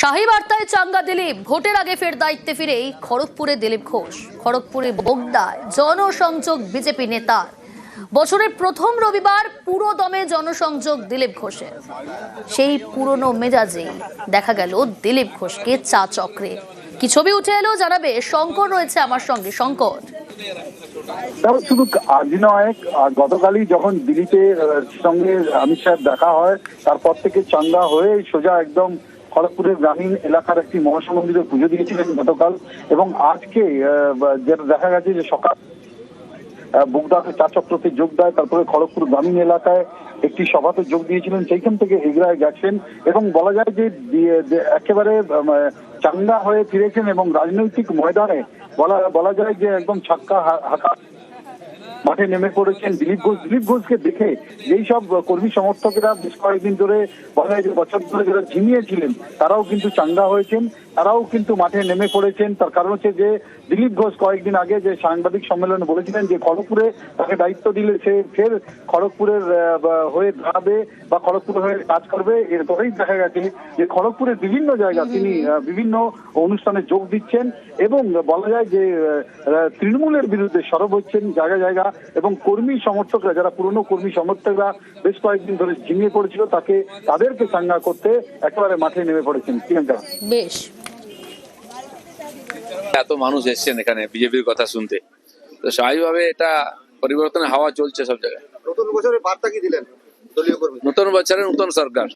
শাহী বার্তায় চাঙ্গা দিলীপ, ভোটের আগে ফের দায়িত্বে ফিরেই খড়গপুরে দিলীপ ঘোষ। খড়গপুরে বোগদায় জনসংযোগ বিজেপি নেতার। বছরের প্রথম রবিবার পুরো দমে জনসংযোগ দিলীপ ঘোষের। সেই পুরনো মেজাজে দেখা গেল দিলীপ ঘোষকে চা চক্রে। কি ছবি উঠে এলো জানাবে শঙ্কর, রয়েছে আমার সঙ্গে। শঙ্কর, শুধু আজ নয়, গতকালই যখন দিল্লিতে সঙ্গে অমিত শাহ দেখা হয়, তারপর থেকে চাঙ্গা হয়ে সোজা একদম খড়গপুরের গ্রামীণ এলাকার একটি মনসা মন্দিরে পুজো দিয়েছিলেন গতকাল। এবং আজকে যেটা দেখা গেছে যে সকাল বুগদাতে চা চক্রতে যোগ দেয়, তারপরে খড়গপুর গ্রামীণ এলাকায় একটি সভাতে যোগ দিয়েছিলেন। সেইখান থেকে এগরায় গেছেন এবং বলা যায় যে একেবারে চাঙ্গা হয়ে ফিরেছেন এবং রাজনৈতিক ময়দানে বলা যায় যে একদম ছাক্কা হাঁকা মাঠে নেমে পড়েছেন দিলীপ ঘোষ। দিলীপ ঘোষকে দেখে যেই সব কর্মী সমর্থকেরা বেশ কয়েকদিন ধরে বলা যায় যে বছর ধরে যারা ঝিমিয়েছিলেন, তারাও কিন্তু চাঙ্গা হয়েছেন, তারাও কিন্তু মাঠে নেমে পড়েছেন। তার কারণ হচ্ছে যে দিলীপ ঘোষ কয়েকদিন আগে যে সাংবাদিক সম্মেলনে বলেছিলেন যে খড়গপুরে তাকে দায়িত্ব দিলে সে ফের খড়গপুরের হয়ে দাঁড়াবে বা খড়গপুর হয়ে কাজ করবে। এরপরেই দেখা গেছে যে খড়গপুরের বিভিন্ন জায়গা তিনি বিভিন্ন অনুষ্ঠানে যোগ দিচ্ছেন এবং বলা যায় যে তৃণমূলের বিরুদ্ধে সরব হচ্ছেন জায়গা জায়গা। এবং কর্মী সমর্থকরা, যারা পুরনো কর্মী সমর্থকরা বেশ কয়েকদিন ধরে ঝিমিয়ে পড়েছিল, তাদেরকে চাঙ্গা করতে একেবারে মাঠে নেমে পড়েছেন। প্রিয়াঙ্কা, বেশ, এত মানুষ এসছেন এখানে বিজেপির কথা শুনতে, তো স্বাভাবিকভাবে এটা পরিবর্তনের হাওয়া চলছে সব জায়গায়। নতুন বছরের বার্তা কি দিলেন দলীয় কর্মী? নতুন বছরে নতুন সরকার।